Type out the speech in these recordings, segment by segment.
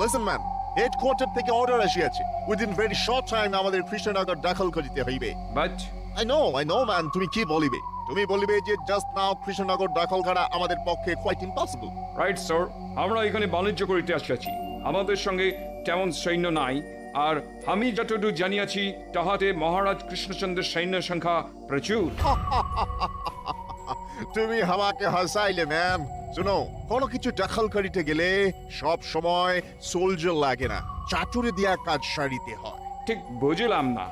Listen man, headquarter থেকে order আসিয়াছে within very short time আমাদের কৃষ্ণনগর দখল করিতে হইবে। বাট I know man, তুমি কি বলিবে? তুমি বলিবে যে জাস্ট নাও কৃষ্ণনগর দখল করা আমাদের পক্ষে কোয়াইট ইম্পসিবল। রাইট স্যার, আমরা এখানে বাণিজ্য করিতে আসিয়াছি, আমাদের সঙ্গে তেমন সৈন্য নাই, আর আমি যতটুকু জানিয়াছি তাহাতে মহারাজ কৃষ্ণচন্দ্রের সৈন্য সংখ্যা প্রচুর। তুমি আমাকে হাসাইলে ম্যাম। শুনো, কোনো কিছু দখল করিতে গেলে সব সময় সোলজার লাগে না, চাটুরে দিয়া কাজ সারিতে হয়। ঠিক বুঝলাম না।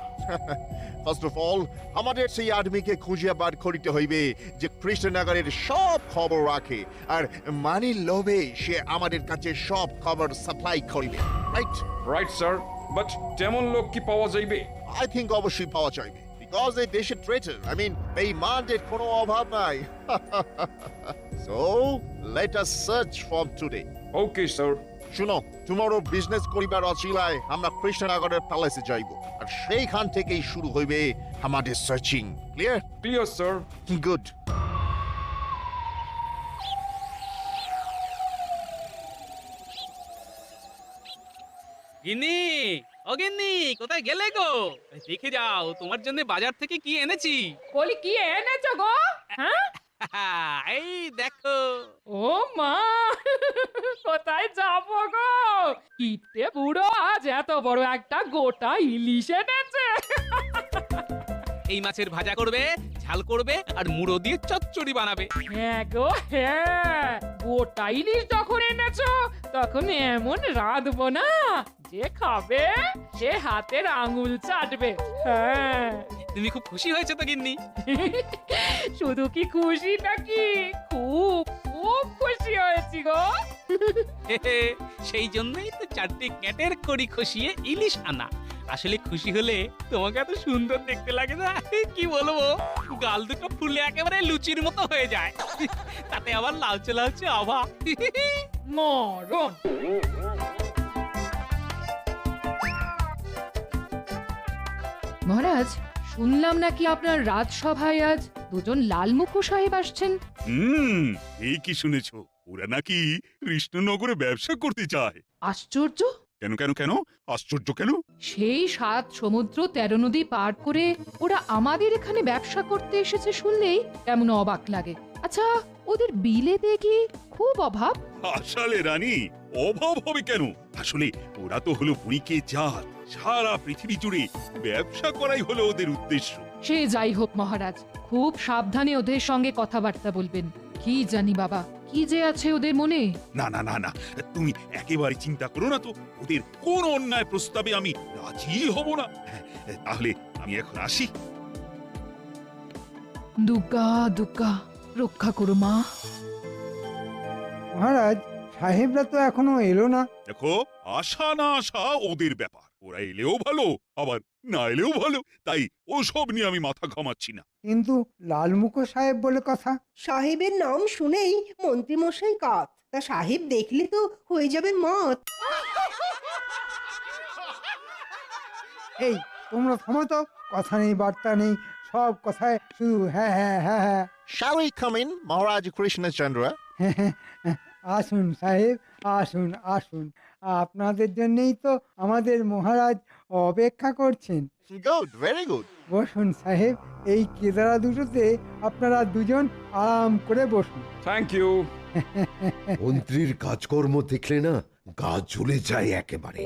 ফার্স্ট অফ অল আমাদের সেই আদমিকে খুঁজিয়া বার করিতে হইবে যে কৃষ্ণনগরের সব খবর রাখে, আর মানির লোভে সে আমাদের কাছে সব খবর সাপ্লাই করিবে। রাইট? রাইট স্যার, বাট তেমন লোক কি পাওয়া যাইবে? আই থিঙ্ক অবশ্যই পাওয়া যাইবে, বিকজ এই দেশের ট্রেটার, বেঈমানদের কোনো অভাব নাই। So let us search from today. Okay sir. শুনো, টুমরো বিজনেস করিবার অচিলায় আমরা কৃষ্ণনগরের প্যালেসে যাইব, আর সেইখান থেকেই শুরু হইবে আমাদের searching. Clear? Clear sir. Good. গিন্নি, ও গিন্নি, কোথায় গেলে গো? দেখে যাও তোমার জন্য বাজার থেকে কি এনেছি। বলি কি এনেছো গো? হ্যাঁ, এই দেখো। ও মা, কোথায় যাবো গো? কিপটে বুড়ো আজ এত বড় একটা গোটা ইলিশ এনেছে। এই মাছের ভাজা করবে, ঝাল করবে, আর মুড়ো দিয়ে চচ্চড়ি বানাবে। হ্যাঁ গো হ্যাঁ, গোটা ইলিশ যখন এনেছো তখন এমন রাঁধবো না যে খাবে সে হাতের আঙুল চাটবে। হ্যাঁ, তুমি খুব খুশি হয়েছে তো গিন্নি? শুধু কি খুশি নাকি, খুব খুব খুশি হয়েছি গো। সেই জন্যই তো 4টে ক্যাটের কড়ি খসিয়ে ইলিশ আনা। আসলে খুশি হলে তোমাকে এত সুন্দর দেখতে লাগে না, কি বলবো, গাল দুটো ফুলে একেবারে লুচির মতো হয়ে যায়, তাতে আবার লালচে লালচে আভা। মরণ। মহারাজ, শুনলাম নাকি আপনার রাজসভায় আজ দুজন লালমুখো সাহেব আসছেন। এই কি শুনেছো, ওরা নাকি কৃষ্ণনগরে ব্যবসা করতে চায়। আশ্চর্য! কেন কেন কেন আশ্চর্য কেন? সেই 7 সমুদ্র 13 নদী পার করে ওরা আমাদের এখানে ব্যবসা করতে এসেছে শুনলেই কেমন অবাক লাগে। আচ্ছা, ওদের বিলে দেখি খুব অভাব। আসলে রানী, অভাব হবে কেন? আসলে ওরা তো হলো বুড়িকে জাত, সারা পৃথিবী জুড়ে ব্যবসা করাই হলো ওদের উদ্দেশ্য। সে যাই হোক মহারাজ, খুব সাবধানে ওদের সঙ্গে কথাবার্তা বলবেন। কি জানি বাবা, কি যে আছে ওদের মনে। না না না না, তুমি একেবারে চিন্তা করো না তো, ওদের কোন অন্যায় প্রস্তাবে আমি রাজি হব না। তাহলে আমি এখন আসি। দুর্গা দুর্গা, রক্ষা করো মা। মহারাজ, সাহেবরা তো এখনো এলো না। দেখো, আশা না আশা ওদের ব্যাপার, ওরা এলেও ভালো আবার না এলেও ভালো, তাই ওসব নিয়ে আমি মাথা ঘামাচ্ছি না। কিন্তু লালমুখো সাহেব বলে কথা। সাহেবের নাম শুনেই মন্ত্রীমশাই কাত, তা সাহেব দেখলে তো হয়ে যাবে মত। এই তোমরা থামো তো, কথা নেই বার্তা নেই, সব কথায় শুধু হ্যাঁ হ্যাঁ হ্যাঁ হ্যাঁ। Shall we come in, মহারাজ কৃষ্ণচন্দ্র? আসুন সাহেব, আসুন আসুন, আপনাদের জন্যই তো আমাদের মহারাজ অপেক্ষা করছেন। Good, very good. বসুন সাহেব, এই কেদারা দুটোতে আপনারা দুজন আরাম করে বসুন। Thank you. মন্ত্রীর কাজকর্ম দেখলে না গা জ্বলে যায় একেবারে।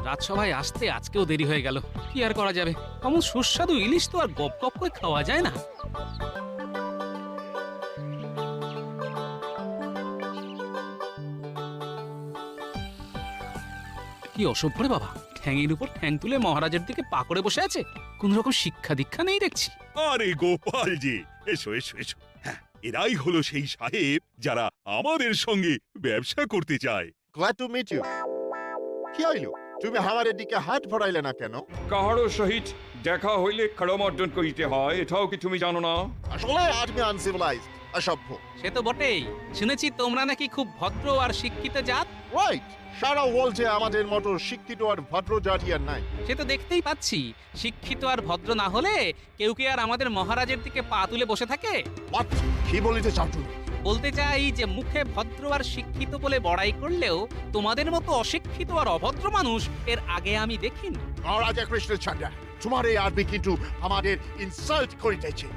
রাজসভায় আসতে আজকেও দেরি হয়ে গেল, কি আর করা যাবে, এমন সুস্বাদু ইলিশ তো আর গপ গপ করে খাওয়া যায় না। কি অসভ্য রে বাবা, ঠ্যাঙের উপর ঠ্যাং তুলে মহারাজের দিকে পা করে বসে আছে, কোন রকম শিক্ষা দীক্ষা নেই দেখছি। আরে গোপাল জি, এসো এসো এসো। হ্যাঁ, এরাই হলো সেই সাহেব যারা আমাদের সঙ্গে ব্যবসা করতে চায়। Glad to meet you. কি হইল, তুমি আমাদের দিকে হাত ভরাইলে না কেন? কাহারও সহিত দেখা হইলে করমর্দন করিতে হয়, এটাও কি তুমি জানো না? আসলে আদমি আনসিভিলাইজড, অসভ্য। সে তো বটেই, শুনেছি তোমরা নাকি খুব ভদ্র আর শিক্ষিত জাত। রাইট, সারা ওয়ার্ল্ডে আমাদের মতো শিক্ষিত আর ভদ্র জাতি আর নাই। সে তো দেখতেই পাচ্ছি, শিক্ষিত আর ভদ্র না হলে কেউ কি আর আমাদের মহারাজের দিকে পা তুলে বসে থাকে? What? কি বলিতে চাও তুমি? বলতে চাই যে মুখে ভদ্র আর শিক্ষিত বলে বড়াই করলেও তোমাদের মতো অশিক্ষিত আর অভদ্র মানুষ এর আগে আমি দেখিনি। মহারাজা কৃষ্ণচন্দ্র, তোমার এই আর্মি কিন্তু আমাদের ইনসাল্ট করিতেছে।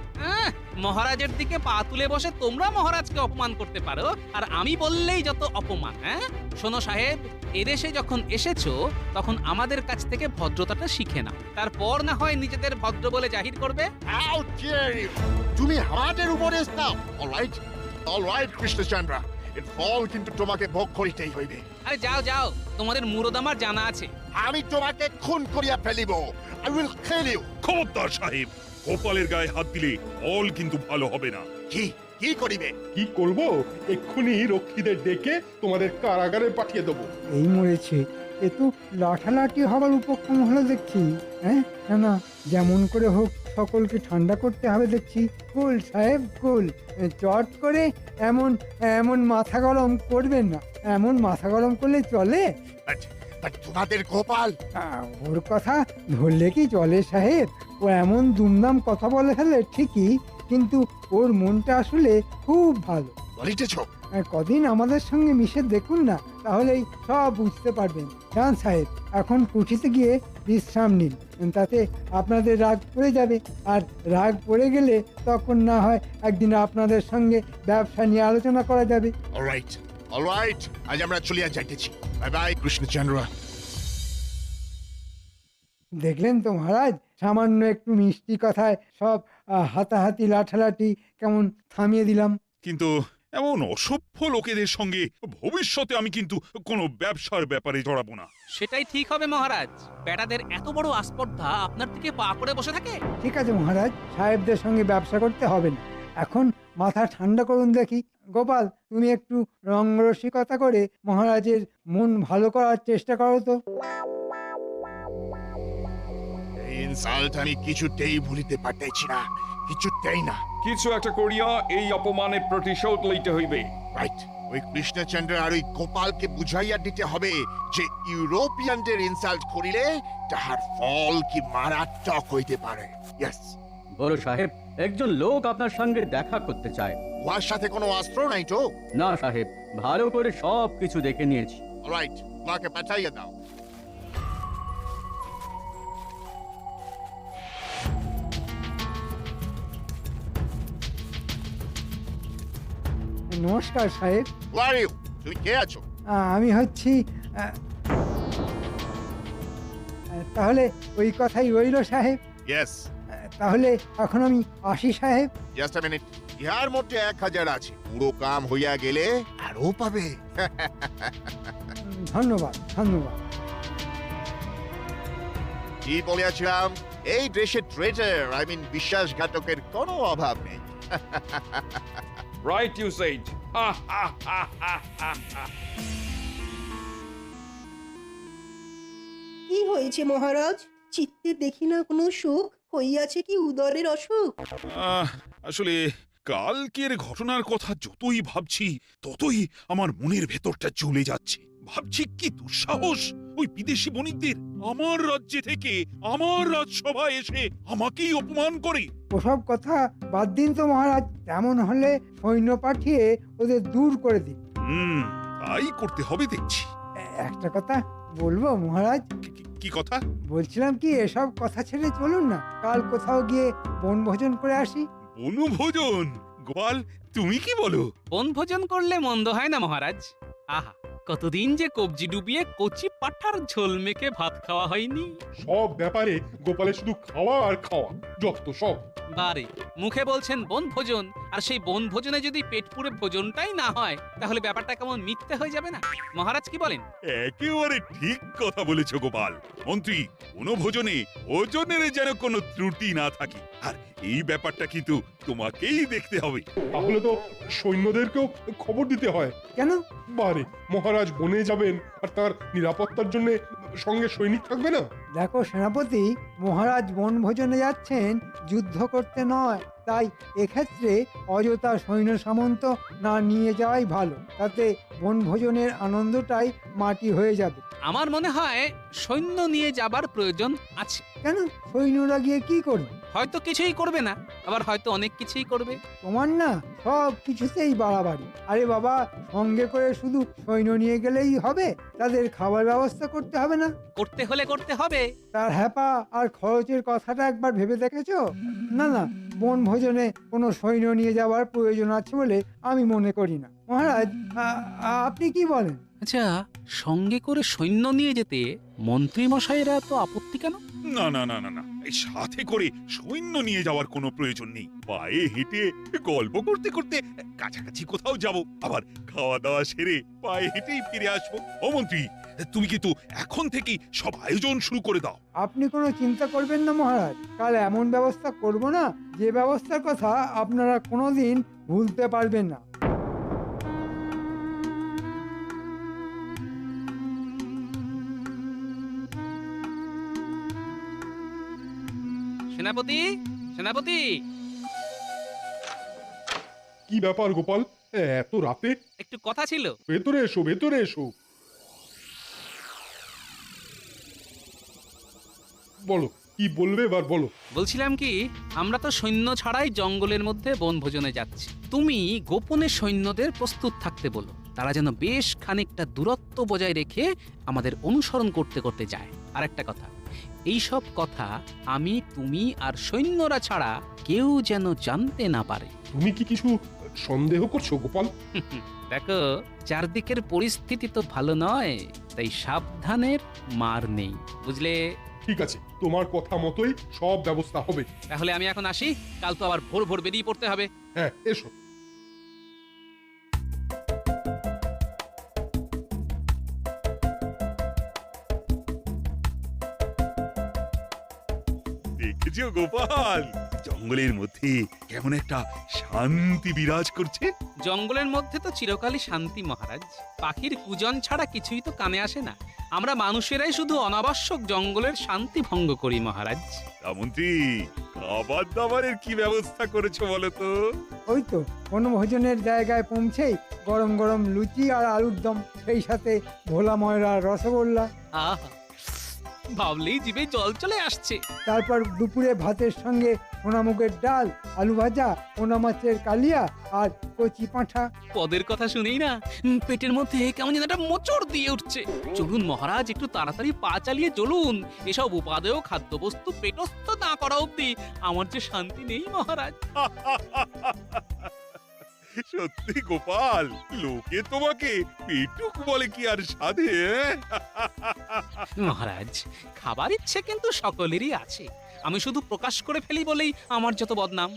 মহারাজের দিকে পা তুলে বসে তোমরা মহারাজকে অপমান করতে পারো, আর আমি বললেই যত অপমান। শোনো সাহেব, এদেশে যখন এসেছো তখন আমাদের কাছ থেকে ভদ্রতাটা শিখে নাও, তারপর না হয় নিজেদের ভদ্র বলে জাহির করবে। How dare you? তুমি আমাদের উপরে দাও। অলরাইট কৃষ্ণচন্দ্র, এর ফল কিন্তু তোমাকে ভোগ করিতেই হইবে। আরে যাও যাও, তোমাদের মুরদ আমার জানা আছে। আমি তোমাকে খুন করিয়া ফেলিব। I will kill you. খবরদার সাহেব, গোপালের গায়ে হাত দিলে ফল কিন্তু ভালো হবে না। কি করিবে? কি করব? এক্ষুনি রক্ষীদের ডেকে তোমাদের কারাগারে পাঠিয়ে দেবো। এই মরেছে, এ তো লাঠালাঠি হবার উপক্রম হলো দেখছি। হ্যাঁ, না না, যেমন করে হোক সকলকে ঠান্ডা করতে হবে দেখছি। কুল সাহেব কুল, চট করে এমন এমন মাথা গরম করবেন না। এমন মাথা গরম করলে চলে? But তোমাদের গোপাল, ওর কথা ধরলে কি চলে সাহেব? ও এমন দুমদাম কথা বলে ফেলে ঠিকই, কিন্তু ওর মনটা আসলে খুব ভালো। বলিতেছ? কদিন আমাদের সঙ্গে মিশে দেখুন না, তাহলেই সব বুঝতে পারবেন। যান সাহেব, এখন কুঠিতে গিয়ে বিশ্রাম নিন, তাতে আপনাদের রাগ পড়ে যাবে। আর রাগ পড়ে গেলে তখন না হয় একদিন আপনাদের সঙ্গে ব্যবসা নিয়ে আলোচনা করা যাবে। অলরাইট, আজ আমরা চলিয়া যাইতেছি। Bye bye Krishnachandra. দেখলেন তো মহারাজ, সামান্য একটু মিষ্টি কথায় সব হাতাহাতি লাঠালাঠি কেমন থামিয়ে দিলাম। কিন্তু এমন অসভ্য লোকেদের সঙ্গে ভবিষ্যতে আমি কিন্তু কোনো ব্যবসার ব্যাপারে জড়াবো না। সেটাই ঠিক হবে মহারাজ। বেটাদের এত বড় আস্পর্ধা আপনার দিকে পা করে বসে থাকে। ঠিক আছে মহারাজ, সাহেবদের সঙ্গে ব্যবসা করতে হবে না। এখন মাথা ঠান্ডা করুন দেখি। গোপাল, তুমি একটু রঙ্গরসিকতা করে মহারাজের মন ভালো করার চেষ্টা করো তো। এই ইনসাল্ট আমি কিছুতেই ভুলিতে পারতেছি না, কিছুতেই না। কিছু একটা করিয়া এই অপমানের প্রতিশোধ লইতে হইবে। রাইট, ওই কৃষ্ণচন্দ্র আর ওই গোপালকে বুঝাইয়া দিতে হবে যে ইউরোপিয়ানদের ইনসাল্ট করিলে তাহার ফল কি মারাত্মক হইতে পারে। ইয়েস। বড় সাহেব, একজন লোক আপনার সঙ্গে দেখা করতে চায়। উহার সাথে কোনো অস্ত্র নাই তো? না সাহেব, ভালো করে সব কিছু দেখে নিয়েছি। অলরাইট, মাকে পাঠাইয়া দাও। নমস্কার সাহেব। Who are you? তুমি কে আছো? আমি হচ্ছি তাহলে ওই কথাই রইল সাহেব। ইয়েস। তাহলে এখন আমি আসি সাহেব। জাস্ট আ মিনিট, ইহার মধ্যে 1000 আছে, পুরো কাম হইয়া গেলে আরো পাবে। ধন্যবাদ ধন্যবাদ। কি বলিয়াছিলাম, এই দেশে ট্রেটার বিশ্বাসঘাতকের কোনো অভাব নেই। Right you said. কি হয়েছে মহারাজ? চিত্তে দেখি না কোনো সুখ, হইয়াছে কি উদরের অসুখ? আসলে কালকের ঘটনার কথা যতই ভাবছি ততই আমার মনের ভেতরটা জ্বলে যাচ্ছে। ভাবছি কি দুঃসাহস ওই বিদেশি বণিকদের আমার রাজ্যে থেকে আমার রাজসভায় এসে আমাকেই অপমান করে। ওসব কথা বাদ দিন তো মহারাজ, তেমন হলে সৈন্য পাঠিয়ে ওদের দূর করে দিন। তাই করতে হবে দেখছি। একটা কথা বলবো মহারাজ? কি কথা? বলছিলাম কি, এসব কথা ছেড়ে চলুন না কাল কোথাও গিয়ে বনভোজন করে আসি। বনভোজন? গোপাল, তুমি কি বলো? বনভোজন করলে মন্দ হয় না মহারাজ। আহা, কতদিন যে কবজি ডুবিয়ে কচি পাঠার ঝোল মেখে ভাত খাওয়া হয়নি। সব ব্যাপারে গোপালের শুধু খাওয়া আর খাওয়া, যত সব। বারে মুখে বলছেন বনভোজন, আর সেই বনভোজনে যদি পেট পুরে ভোজনটাই না হয় তাহলে ব্যাপারটা কেমন মিথ্যে হয়ে যাবে না? মহারাজ কি বলেন? একেবারে ঠিক কথা বলেছ গোপাল। মন্ত্রী, বনভোজনে ভোজনের যেন কোনো ত্রুটি না থাকে, আর এই ব্যাপারটা কিন্তু তোমাকেই দেখতে হবে। তাহলে তো সৈন্যদেরকেও খবর দিতে হয়। কেন? বারে, মহারাজ বনে যাবেন আর তার নিরাপত্তার জন্য সঙ্গে সৈনিক থাকবে না? দেখো সেনাপতি, মহারাজ বনভোজনে যাচ্ছেন যুদ্ধ করতে নয়, তাই এক্ষেত্রে অযথা সৈন্য সামন্ত না নিয়ে যাওয়াই ভালো। তাতে বনভোজনের আনন্দটাই মাটি হয়ে যাবে। আমার মনে হয় সৈন্য নিয়ে যাবার প্রয়োজন আছে। কেন, সৈন্যরা গিয়ে কি করবে? হয়তো কিছুই করবে না, আবার হয়তো অনেক কিছুই করবে। তোমার না সব কিছুতেই বাড়াবাড়ি। আরে বাবা, সঙ্গে করে শুধু সৈন্য নিয়ে গেলেই হবে? তাদের খাবার ব্যবস্থা করতে হবে না? করতে হলে করতে হবে। তার হ্যাপা আর খরচের কথাটা একবার ভেবে দেখেছো? না না, বনভোজনে কোনো সৈন্য নিয়ে যাওয়ার প্রয়োজন আছে বলে আমি মনে করি না। মহারাজ, আপনি কি বলেন? আচ্ছা, সঙ্গে করে সৈন্য নিয়ে যেতে মন্ত্রী মশাইরা তো আপত্তি কেন? না না না না না, এই সাথে করে সৈন্য নিয়ে যাওয়ার কোনো প্রয়োজন নেই। পায়ে হেঁটে গল্প করতে করতে কাছাকাছি কোথাও যাব, আবার খাওয়া দাওয়া সেরে পায়ে হেঁটেই ফিরে আসবো। ও মন্ত্রী, তুমি কিন্তু এখন থেকেই সব আয়োজন শুরু করে দাও। আপনি কোনো চিন্তা করবেন না মহারাজ, কাল এমন ব্যবস্থা করব না যে ব্যবস্থার কথা আপনারা কোনোদিন ভুলতে পারবেন না। সেনাপতি, সেনাপতি, কি ব্যাপার গোপাল, এত রাতে? একটু কথা ছিল। ভেতরে এসো, ভেতরে এসো। বলো, কি বলবে এবার বলো। বলছিলাম কি, আমরা তো সৈন্য ছাড়াই জঙ্গলের মধ্যে বনভোজনে যাচ্ছি। তুমি গোপনে সৈন্যদের প্রস্তুত থাকতে বলো, তারা যেন বেশ খানিকটা দূরত্ব বজায় রেখে আমাদের অনুসরণ করতে করতে যায়। আর একটা কথা, এই সব কথা আমি, তুমি আর সৈন্যরা ছাড়া কেউ যেন জানতে না পারে। তুমি কি কিছু সন্দেহ করছো গোপাল? দেখো, চারদিকের পরিস্থিতি তো ভালো নয়, তাই সাবধানের মার নেই, বুঝলে? ঠিক আছে, তোমার কথা মতোই সব ব্যবস্থা হবে। তাহলে আমি এখন আসি, কাল তো আবার ভোর ভোর বেরিয়ে পড়তে হবে। হ্যাঁ, এসো। দেখেছো গোপাল, জঙ্গলের মধ্যে কেমন একটা শান্তি বিরাজ করছে। জঙ্গলের মধ্যে তো চিরকালই শান্তি মহারাজ। পাখির কুজন ছাড়া কিছুই তো কানে আসে না। আমরা মানুষেরাই শুধু অনাবশ্যক জঙ্গলের শান্তি ভঙ্গ করি মহারাজ। তা মন্ত্রী, খাবার দাবারের কি ব্যবস্থা করেছো বলো তো? ওই তো বনভোজনের জায়গায় পৌঁছেই গরম গরম লুচি আর আলুর দম, সেই সাথে ভোলা ময়রার রসগোল্লা। আহা, ভাবলেই জিভে জল চলে আসছে। তারপর দুপুরে ভাতের সঙ্গে সোনামুগের ডাল, আলু ভাজা, পোনা মাছের কালিয়া আর কচি পাঁঠা। পদের কথা শুনেই না পেটের মধ্যে কেমন যেন একটা মোচড় দিয়ে উঠছে। চলুন মহারাজ, একটু তাড়াতাড়ি পা চালিয়ে চলুন। এসব উপাদেয় খাদ্যবস্তু পেটস্থ না করা অব্দি আমার যে শান্তি নেই মহারাজ। সত্যি গোপাল, লোকে তোমাকে পেটুক বলে কি আর সাধে? মহারাজ, খাবার ইচ্ছে কিন্তু সকলেরই আছে। আমি শুধু প্রকাশ করে ফেলি বলেই আমার যত বদনাম।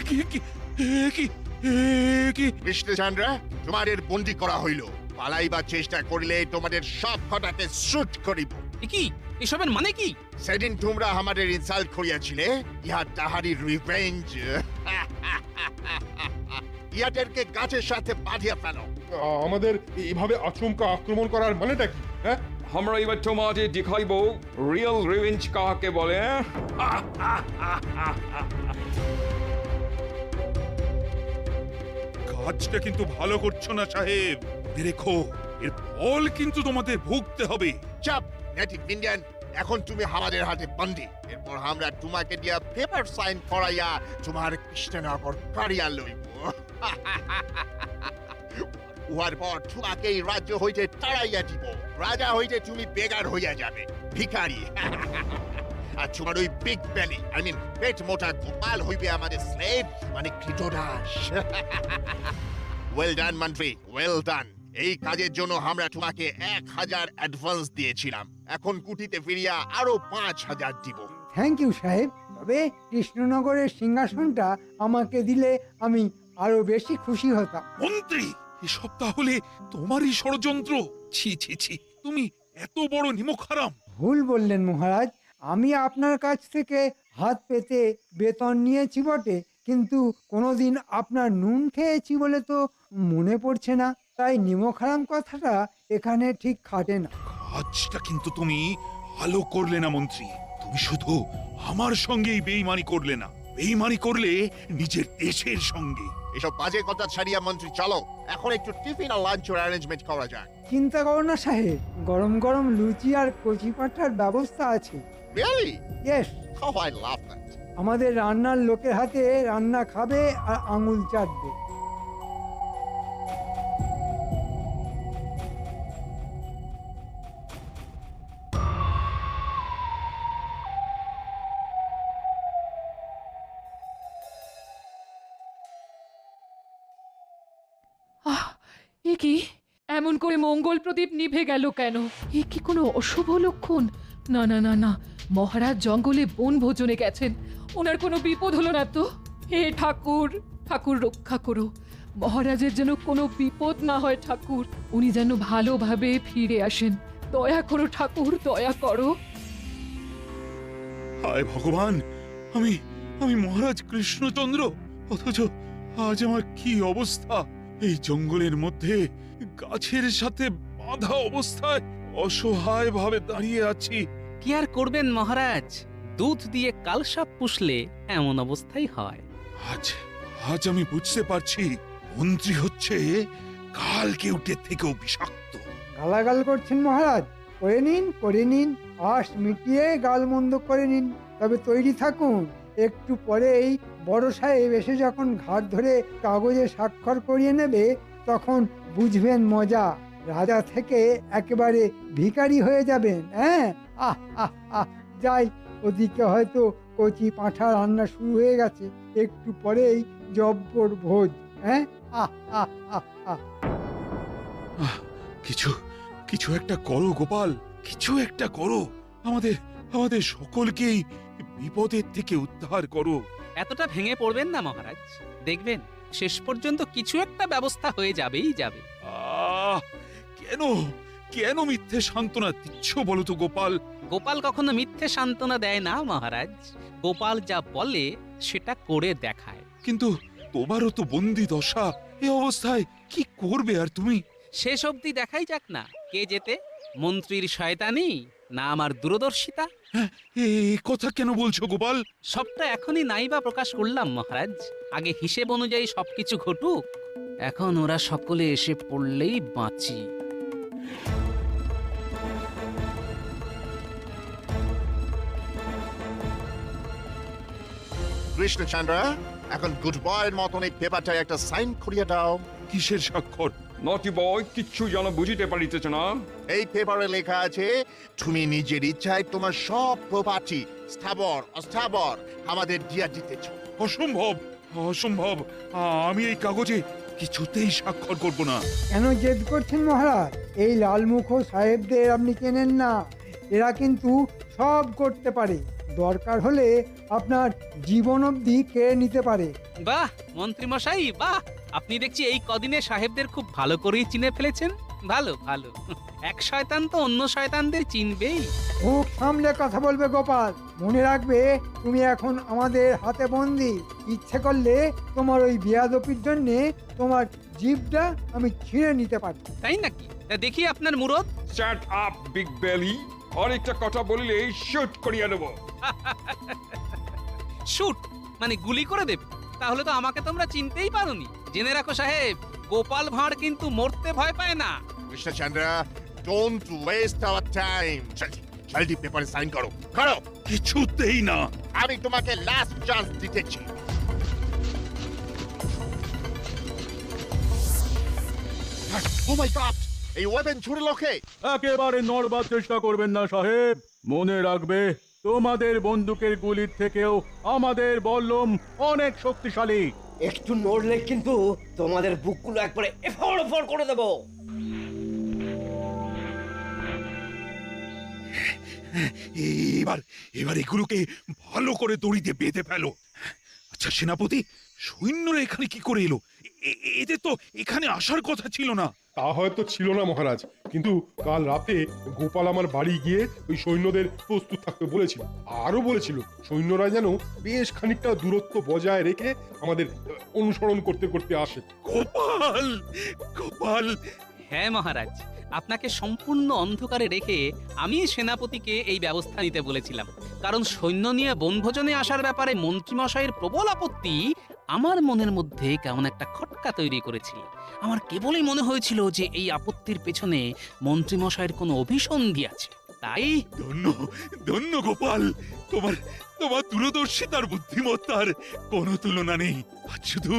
কি কি কি কি? কৃষ্ণচন্দ্র, তোমাদের বন্দি করা হইল। পালাইবার চেষ্টা করিলে তোমাদের সব কটাকে শুট করিব। কি এসবের মানে কি? সেদিন তোমরা আমাদের ইনসাল্ট করিয়াছিলে, ইহা তাহারই রিভেঞ্জ। ইহাদেরকে গাছের সাথে বাঁধিয়া ফেলো। আমাদের এইভাবে আচমকা আক্রমণ করার মানেটা কি? হ্যাঁ, আমরা এবার তোমাদের দেখাইব রিয়েল রিভেঞ্জ কাকে বলে। কাজটা কিন্তু ভালো করছো না সাহেব। মনে রেখো, এর ফল কিন্তু তোমাদের ভুগতে হবে। চাপ নেটিভ ইন্ডিয়ান, এখন তুমি আমাদের হাতে বন্দি। এরপর আমরা তোমাকে দিয়া পেপার সাইন করাইয়া তোমার কৃষ্ণনগর কারিয়া লইব। উহার পর তোমাকে এই রাজ্য হইতে তাড়াইয়া দিব। রাজা হইতে তুমি বেগার হইয়া যাবে, ভিখারি। আর তোমার ওই বিগ বেলি, আই মিন পেট মোটা গোপাল হইবে আমাদের স্লেভ, মানে কৃতদাস। ওয়েল ডান মন্ত্রী, ওয়েল ডান। এই কাজের জন্য আমরা তোমাকে 1000 অ্যাডভান্স দিয়েছিলাম, এখন কুটিতে ফিরিয়া আরো 5000 দিব। থ্যাংক ইউ সাহেব, তবে কৃষ্ণনগরের সিংহাসনটা আমাকে দিলে আমি আরো বেশি খুশি হতাম। মন্ত্রী, এসব তাহলে তোমারই ষড়যন্ত্র? ছি ছি ছি, তুমি এত বড় নিমক হারাম। ভুল বললেন মহারাজ, আমি আপনার কাছ থেকে হাত পেতে বেতন নিয়েছি বটে, কিন্তু কোনোদিন আপনার নুন খেয়েছি বলে তো মনে পড়ছে না। তাই নিমক-হারাম কথাটা এখানে ঠিক খাটে না। কাজটা কিন্তু তুমি ভালো করলে না মন্ত্রী। তুমি শুধু আমার সঙ্গেই বেইমানি করলে না, বেইমানি করলে নিজের দেশের সঙ্গে। এসব বাজে কথা ছাড়িয়া মন্ত্রী চলো, এখন একটু টিফিন আর লাঞ্চের অ্যারেঞ্জমেন্ট করা যাক। চিন্তা করো না সাহেব, গরম গরম লুচি আর কচি পাঠার ব্যবস্থা আছে। Really? Yes, How I love that. আমাদের রান্নার লোকের হাতে রান্না খাবে আর আঙুল চাটবে। আহ, এ কি এমন করে মঙ্গল প্রদীপ নিভে গেল কেন? এ কি কোনো অশুভ লক্ষণ? না না না না, মহারাজ জঙ্গলে বনভোজনে গেছেন, ওনার কোনো বিপদ হলো না তো? হে ঠাকুর, ঠাকুর রক্ষা করো, মহারাজের যেন কোনো বিপদ না হয় ঠাকুর, উনি যেন ভালোভাবে ফিরে আসেন। দয়া করো ঠাকুর, দয়া করো। হায় ভগবান, আমি আমি মহারাজ কৃষ্ণচন্দ্র, অথচ আজ আমার কি অবস্থা! এই জঙ্গলের মধ্যে গাছের সাথে বাঁধা অবস্থায় অসহায় ভাবে দাঁড়িয়ে আছি। কি আর করবেন মহারাজ, দুধ দিয়ে কালসাপ পুষলে এমন অবস্থাই হয়। আজ আজ আমি বুঝতে পারছি মন্ত্রী হচ্ছে কাল কেউটের থেকেও বিষাক্ত। গালাগাল করছেন মহারাজ? করে নিন, করে নিন, আশ মিটিয়ে গাল মন্দ করে নিন। তবে তৈরি থাকুন, একটু পরেই বড় সাহেব এসে যখন ঘাট ধরে কাগজে স্বাক্ষর করিয়ে নেবে, তখন বুঝবেন মজা। রাজা থেকে একেবারে ভিখারি হয়ে যাবেন। হ্যাঁ, আহ আহ আহ, যাই, ওদিকে হয়তো কচি পাঁঠা রান্না শুরু হয়ে গেছে, একটু পরেই জব্বর ভোজ। হ্যাঁ, আহ আহ আহ আহ। আহ, কিছু কিছু একটা করো গোপাল, কিছু একটা করো, আমাদের আমাদের সকলকেই বিপদের থেকে উদ্ধার করো। এতটা ভেঙে পড়বেন না মহারাজ, দেখবেন শেষ পর্যন্ত কিছু একটা ব্যবস্থা হয়ে যাবেই যাবে। আহ, কেন কেন মিথ্যে সান্ত্বনা দিচ্ছ বলো তো গোপাল? গোপাল কখনো মিথ্যে সান্ত্বনা দেয় না মহারাজ, গোপাল যা বলে সেটা করে দেখায়। কিন্তু তোমারও তো বন্দি দশা, এ অবস্থায় কি করবে আর তুমি? শেষ অবধি দেখাই যাক না, কে যেতে, মন্ত্রীর শয়তানি না আমার দূরদর্শিতা। হ্যাঁ, এ কথা কেন বলছো গোপাল? সবটা এখনই নাই বা প্রকাশ করলাম মহারাজ, আগে হিসেব অনুযায়ী সবকিছু ঘটুক, এখন ওরা সকলে এসে পড়লেই বাঁচি। কৃষ্ণচন্দ্র, এখন গুড বয়ের মতন এই পেপারটায় একটা সাইন করিয়ে দাও। কিসের স্বাক্ষর? নটি বয় কিচ্ছু যেন বুঝিতে পারিতেছ না। এই পেপারে লেখা আছে তুমি নিজের ইচ্ছায় তোমার সব প্রপার্টি স্থাবর অস্থাবর আমাদের দিয়া দিতেছ। অসম্ভব, অসম্ভব, আমি এই কাগজে কিছুতেই স্বাক্ষর করব না। কেন জেদ করছেন মহারাজ? এই লালমুখো সাহেবদের আপনি চেনেন না, এরা কিন্তু সব করতে পারে, দরকার হলে আপনার জীবন অবধি কেড়ে নিতে পারে। বাহ মন্ত্রী মশাই বাহ, আপনি দেখছি এই কদিনে সাহেবদের খুব ভালো করেই চিনে ফেলেছেন। ভালো ভালো, এক শয়তান তো অন্য শয়তানদের চিনবেই। মুখ সামলে কথা বলবে গোপাল, মনে রাখবে তুমি এখন আমাদের হাতে বন্দি। ইচ্ছে করলে তোমার ওই বেয়াদপির জন্যে তোমার জিভটা আমি ছিঁড়ে নিতে পারি। তাই নাকি? তা দেখি আপনার মুরত। শাট আপ বিগ বেলি, আরেকটা কথা বললে শুট করিয়া দেব। শুট মানে গুলি করে দেবে? তাহলে তো আমাকে তোমরা চিনতেই পারোনি। জেনে রাখো সাহেব, গোপাল ভাঁড় কিন্তু মরতে ভয় পায় না। Krishnachandra, don't waste our time. জলদি জলদি পেপারে সাইন করো, করো। কিছুতেই না। আমি তোমাকে লাস্ট চান্স দিতেছি। ও মাই গড, এই ওয়েপন ছুড়ে লোকে। একেবারে নড়বার চেষ্টা করবেন না সাহেব, মনে রাখবে তোমাদের বন্দুকের গুলির থেকেও আমাদের বল্লম অনেক শক্তিশালী। একটু নড়লে কিন্তু তোমাদের বুকগুলো একবারে এফড় এফড় করে দেব। এবার এবার এগুলোকে ভালো করে দড়িতে বেঁধে ফেলো। আচ্ছা সেনাপতি, সৈন্যরা এখানে কি করে এলো? এদের তো এখানে আসার কথা ছিল না। তা হয়তো ছিল না মহারাজ, কিন্তু কাল রাতে গোপাল আমার বাড়ি গিয়ে ওই সৈন্যদের প্রস্তুত থাকতে বলেছিল। আরো বলেছিল সৈন্যরা যেন বেশ খানিকটা দূরত্ব বজায় রেখে আমাদের অনুসরণ করতে করতে আসে। গোপাল, গোপাল, হ্যাঁ মহারাজ, আপনাকে সম্পূর্ণ অন্ধকারে রেখে আমি সেনাপতিকে এই ব্যবস্থা নিতে বলেছিলাম, কারণ সৈন্য নিয়ে বনভোজনে আসার ব্যাপারে মন্ত্রীমশাইয়ের প্রবল আপত্তি আমার মনের মধ্যে কেমন একটা খটকা তৈরি করেছিল। আমার কেবলই মনে হয়েছিল যে এই আপত্তির পেছনে মন্ত্রীমশাইয়ের কোনো অভিসন্ধি আছে। তাই ধন্য, ধন্য গোপাল, তোমার তোমার দূরদর্শিতার বুদ্ধিমত্তার কোনো তুলনা নেই। আজ শুধু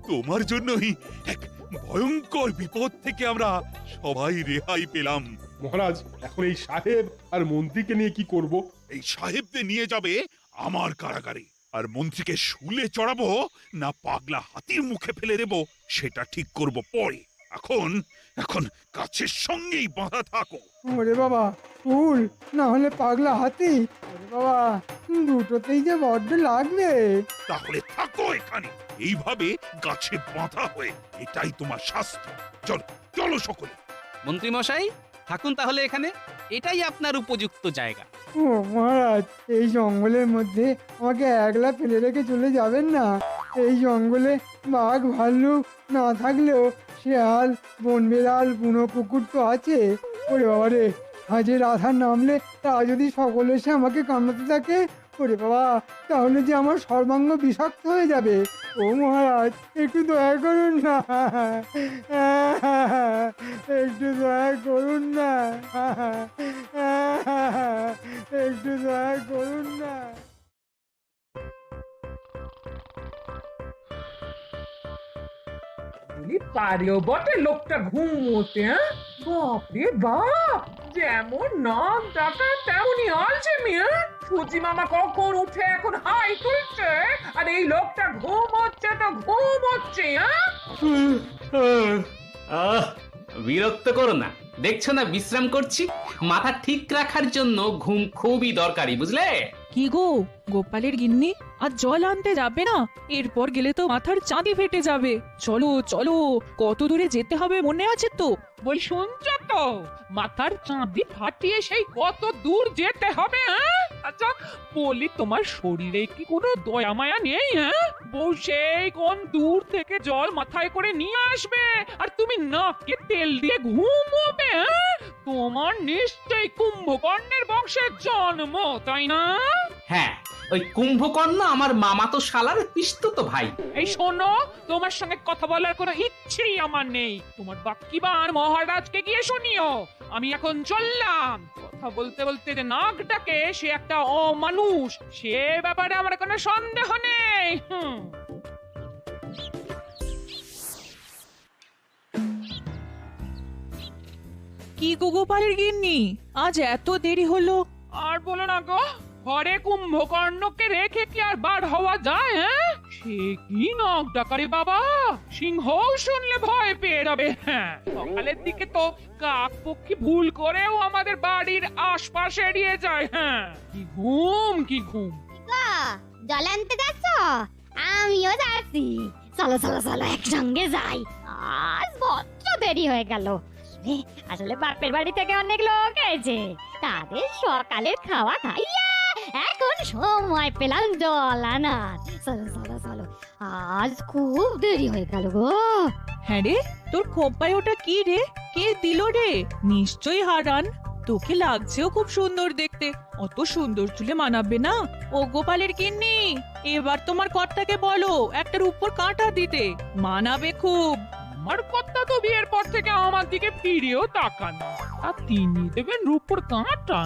তোমার জন্যই এক ভয়ঙ্কর বিপদ থেকে আমরা সবাই রেহাই পেলাম। মহারাজ, এখন এই সাহেব আর মন্ত্রীকে নিয়ে কি করব? এই সাহেবদের নিয়ে যাবে আমার কারাগারে, আর মন্ত্রীকে শুলে চড়াবো না পাগলা হাতির মুখে ফেলে দেব সেটা ঠিক করব পরে। এখন এখন কাছের সঙ্গেই বাঁধা থাকো। ওরে বাবা, ফুল না হলে পাগলা হাতি। ওরে বাবা, দুটোতেই যে বড্ড লাগবে। তাহলে থাকো এখানে এইভাবে গাছে বাঁধা হয়ে, এটাই তোমার শাস্তি। চলো চলো সকলে। মন্ত্রীমশাই থাকুন তাহলে এখানে, এটাই আপনার উপযুক্ত জায়গা। ও মহারাজ, এই জঙ্গলের মধ্যে আমাকে একলা ফেলে রেখে চলে যাবেন না? এই জঙ্গলে বাঘ ভাল্লুক না থাকলেও শেয়াল, বন বিড়াল, বুনো কুকুর তো আছে। ওরে বাবা রে, হাজের আধার নামলে তা যদি সকলে এসে আমাকে কামড়াতে থাকে, ওরে বাবা, তাহলে যে আমার সর্বাঙ্গ বিষাক্ত হয়ে যাবে। ও মহারাজ, একটু দয়া করুন না, একটু দয়া করুন না, একটু দয়া করুন না। পারেও বটে লোকটা ঘুমোতে, হ্যাঁ? বাপরে বাপ, যেমন নাক ডাকা তেমনই আলছে মিয়া। সুচি মামা কখন উঠে এখন হাই তুলছে, আর এই লোকটা ঘুমোচ্ছে তো ঘুমোচ্ছে, হ্যাঁ? বিরক্ত করো না, দেখছো না বিশ্রাম করছি। মাথা ঠিক রাখার জন্য ঘুম খুবই দরকারি, বুঝলে? কি গো, গোপালের গিন্নি আজ জল আনতে যাবে না? এরপর গেলে তো মাথার চাঁদি ফেটে যাবে। চলো চলো, কত দূরে যেতে হবে মনে আছে তো? বল শুনছো তো, মাথার চাঁদি ফাটিয়ে সেই কত দূর যেতে হবে, হ্যাঁ? আচ্ছা বলি, তোমার শরীরে কি কোনো দয়া মায়া নেই, হ্যাঁ? বউ সেই কোন দূর থেকে জল মাথায় করে নিয়ে আসবে, আর তুমি নাকে তেল দিয়ে ঘুমোবে, হ্যাঁ? তোমার নিশ্চয়ই কুম্ভকর্ণের বংশের জন্ম, তাই না? হ্যাঁ, ওই কুম্ভকর্ণ আমার মামাতো শালার পিস্তত ভাই। এই শোনো, তোমার সঙ্গে কথা বলার কোনো ইচ্ছেই আমার নেই। তোমার বাক্যিবান মহারাজকে গিয়ে শুনিও। আমি এখন চললাম। কথা বলতে বলতে যে নাক ডাকে সে একটা অমানুষ, সে ব্যাপারে আমার কোনো সন্দেহ নেই। কি গো গোপালের গিন্নি, আজ এত দেরি হলো? আর বলো না গো, ঘরে কুম্ভকর্ণকে রেখে কি আর বার হওয়া যায়, হ্যাঁ? সে কি নাক ডাকারে বাবা, সিংহ শুনলে ভয় পেয়ে যাবে। হ্যাঁ, সকালের দিকে তো কাক পক্ষী ভুল করেও আমাদের বাড়ির আশপাশ এড়িয়ে যায়। হ্যাঁ, কি ঘুম, কি ঘুম। জল আনতে যাচ্ছ? আমিও যাচ্ছি। চলো চলো চলো, একসঙ্গে যাই। আজ বড্ড দেরি হয়ে গেল। আসলে বাপের বাড়ি থেকে অনেক লোক এসেছে, তাদের সকালের খাওয়া খাইয়া এখন সময় পেলাম জল আনার। চলো চলো চলো, আজ খুব দেরি হয়ে গেল গো। হ্যাঁ রে, তোর খোপায় ওটা কি রে? কে দিল রে? নিশ্চয়ই হারান। তোকে লাগছেও খুব সুন্দর দেখতে, অত সুন্দর চুলে মানাবে না। ও গোপালের গিন্নি, এবার তোমার কর্তাকে বলো একটার উপর কাঁটা দিতে, মানাবে খুব। আমার কর্তা তো বিয়ের পর থেকে আমার দিকে ফিরেও তাকান, আর তিনি দেবেন রূপর কাঁটা।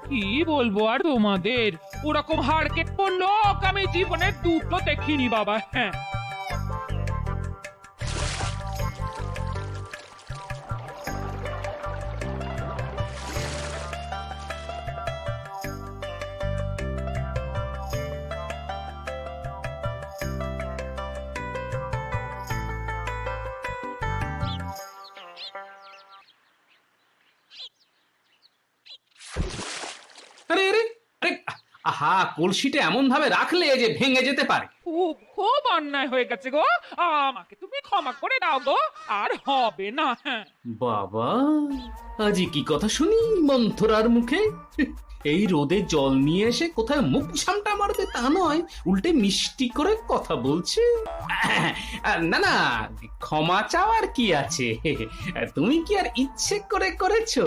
কি বলবো আর তোমাদের, ওরকম হাড়কেট লোক আমি জীবনে দুটো দেখিনি বাবা। হ্যাঁ, আরে আরে আরে, আহা, কলসিটা এমন ভাবে রাখলে যে ভেঙে যেতে পারে। খুব খুব অন্যায় হয়ে গেছে গো, আমাকে তুমি ক্ষমা করে দাও গো, আর হবে না। হ্যাঁ, বাবা, আজ কি কথা শুনি মন্থরার মুখে। এই রোদে জল নিয়ে এসে কোথায় মুখ ঝামটা মারবে তা নয়, উল্টে মিষ্টি করে কথা বলছে। না না, ক্ষমা চাওয়ার কি আছে? তুমি কি আর ইচ্ছে করে করেছো?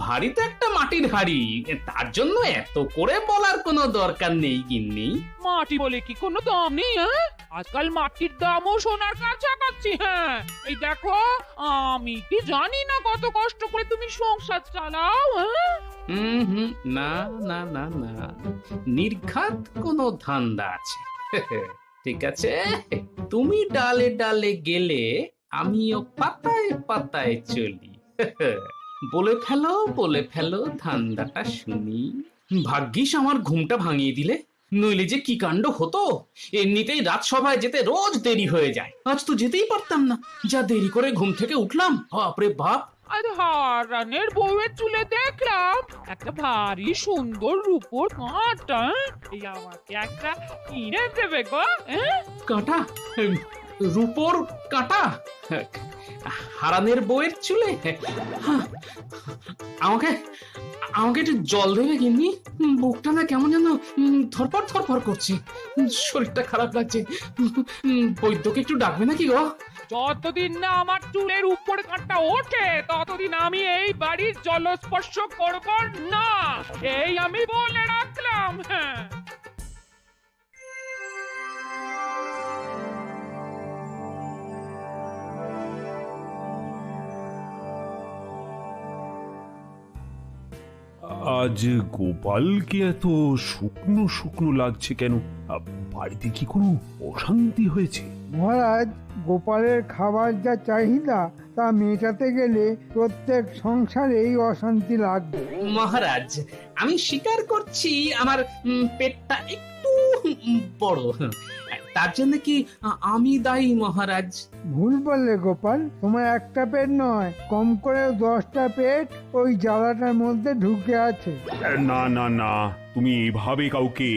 ভারী তো একটা মাটির হাড়ি, তার জন্য এত করে বলার কোনো দরকার নেই গিন্নি। মাটি বলে কি কোনো দাম নেই? হ্যাঁ, আজকাল মাটির দামও সোনার কাছাকাছি। হ্যাঁ, এই দেখো, আমি কি জানি না কত কষ্ট করে তুমি সংসার চালাও। হ্যাঁ, না না না না, নির্ঘাত কোনো ধান্দা আছে। ঠিক আছে, তুমি ডালে ডালে গেলে আমিও পাতায় পাতায় চলি। বলে ফেলো ধান্দাটা শুনি। ভাগ্যিস আমার ঘুমটা ভাঙিয়ে দিলে, নইলে যে কি কাণ্ড হতো। এমনিতেই রাজসভায় যেতে রোজ দেরি হয়ে যায়, আজ তো যেতেই পারতাম না, যা দেরি করে ঘুম থেকে উঠলাম। বাপরে বাপ, আর হারানের বউয়ের চুলে দেখলাম একটা ভারী সুন্দর রূপোর কাঁটা। এই আমাকে একটা কিনে দেবে গো? কাঁটা? রূপোর কাঁটা? হারানের বউয়ের চুলে? আমাকে আমাকে একটু জল দেবে গিন্নি? বুকটা না কেমন যেন ধরপড় ধরপড় করছে, শরীরটা খারাপ লাগছে। বৈদ্যকে একটু ডাকবে নাকি গো? যতদিন না আমার চুলের উপরে কাঁটা ওঠে ততদিন আমি এই বাড়ির জলস্পর্শ করব না, এই আমি বলে রাখলাম। হ্যাঁ, আজ গোপালকে এত শুকনো শুকনো লাগছে কেন? বাড়িতে কি কোনো অশান্তি হয়েছে? মহারাজ, গোপালের খাবার যা চাহিদা তা মেটাতে গেলে প্রত্যেক সংসারেই অশান্তি লাগবে। মহারাজ, আমি স্বীকার করছি আমার পেটটা একটু বড়, তার জন্য কি আমি দায়ী মহারাজ? ভুল বললে গোপাল, তোমার একটা পেট নয়, কম করে 10টা পেট ওই জ্বালাটার মধ্যে ঢুকে আছে। না না না, তুমি এভাবে কাউকে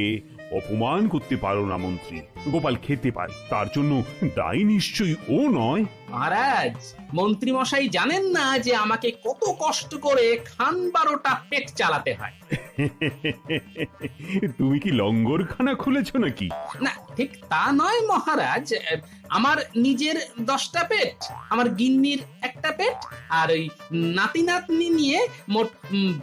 অপমান করতে পারো না মন্ত্রী। গোপাল খেতে পারে, তার জন্য দায়ী নিশ্চয়ই ও নয়। মহারাজ, মন্ত্রী মশাই জানেন না যে আমাকে কত কষ্ট করে খান 12টা পেট চালাতে হয়। তুমি কি লঙ্গরখানা খুলেছো নাকি? না, ঠিক তা নয় মহারাজ, আমার নিজের 10টা পেট, আমার গিন্নির একটা পেট, আর ওই নাতি নাতনি নিয়ে মোট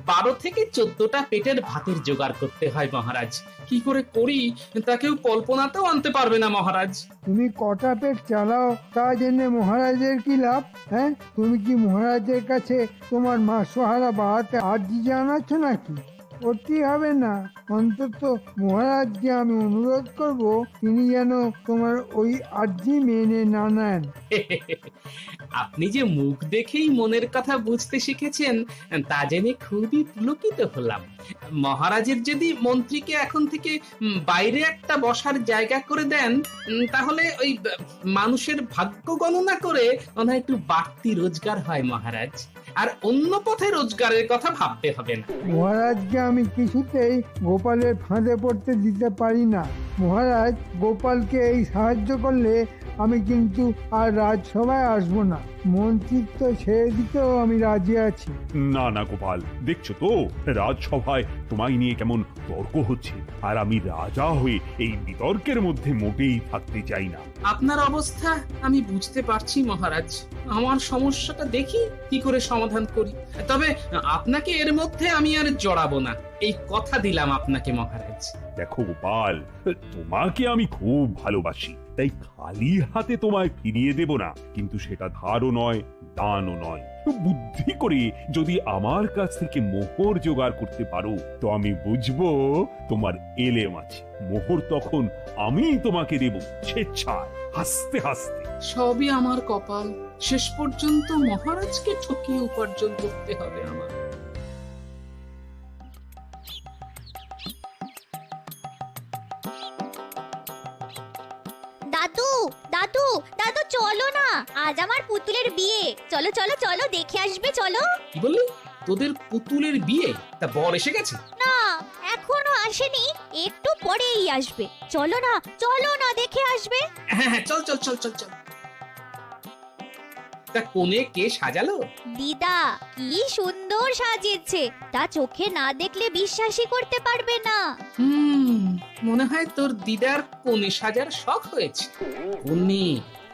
12 থেকে 14টা পেটের ভাতের জোগাড় করতে হয় মহারাজ। কি করে করি তা কেউ কল্পনাতেও আনতে পারবে না মহারাজ। তুমি কটা পেট চালাও তা জেনে মহারাজের কি লাভ? হ্যাঁ, তুমি কি মহারাজের কাছে তোমার মাসোহারা বাড়াতে আর্জি জানাচ্ছ নাকি? করতেই হবে না, অন্তত মহারাজকে আমি অনুরোধ করব তিনি যেন তোমার ওই আর্জি মেনে না নেন। আপনি যে মুখ দেখেই মনের কথা বুঝতে শিখেছেন তা জেনে খুবই পুলকিত হলাম। মহারাজের যদি মন্ত্রীকে এখন থেকে বাইরে একটা বসার জায়গা করে দেন, তাহলে ওই মানুষের ভাগ্য গণনা করে ওনার একটু বাড়তি রোজগার হয় মহারাজ, আর অন্য পথে রোজগারের কথা ভাবতে হবে না। মহারাজকে আমি কিছুতেই গোপালের ফাঁদে পড়তে দিতে পারি না। মহারাজ, গোপালকে এই সাহায্য করলে আমি কিন্তু আর রাজসভায় আসবো না, মন্ত্রিত্ব ছেড়ে দিতেও আমি রাজি আছি। না না গোপাল, দেখছো তো রাজসভায় তোমায় নিয়ে কেমন তর্ক হচ্ছে, আর আমি রাজা হয়ে এই বিতর্কের মধ্যে মোটেই থাকতে চাই না। আপনার অবস্থা আমি বুঝতে পারছি মহারাজ, আমার সমস্যাটা দেখি কি করে সমাধান করি, তবে আপনাকে এর মধ্যে আমি আর জড়াবো না, এই কথা দিলাম আপনাকে মহারাজ। দেখো গোপাল, তোমাকে আমি খুব ভালোবাসি, তাই খালি হাতে তোমায় ফিরিয়ে দেব না, কিন্তু সেটা ধারও নয়, দানও নয়। বুদ্ধি করে যদি আমার কাছ থেকে মোহর জোগাড় করতে পারো তো আমি বুঝবো তোমার এলেম আছে। মোহর তখন আমি তোমাকে দেব স্বেচ্ছায়, হাসতে হাসতে। সবই আমার কপাল, শেষ পর্যন্ত মহারাজকে ঠকিয়ে উপার্জন করতে হবে আমার। দাদু দাদু দাদু, চলো না, আজ আমার পুতুলের বিয়ে, চলো চলো চলো, দেখে আসবে চলো। কি বললি? তোদের পুতুলের বিয়ে? তা বর এসে গেছে? না, এখনো আসেনি, একটু পরেই আসবে। চলো না দেখে আসবে। হ্যাঁ, চল চল চল চল চল। তা কোণে কে সাজালো? দিদা কি সুন্দর সাজিয়েছে, তা চোখে না দেখলে বিশ্বাসই করতে পারবে না। মনে হয় তোর দিদার কোণে সাজার শখ হয়েছে।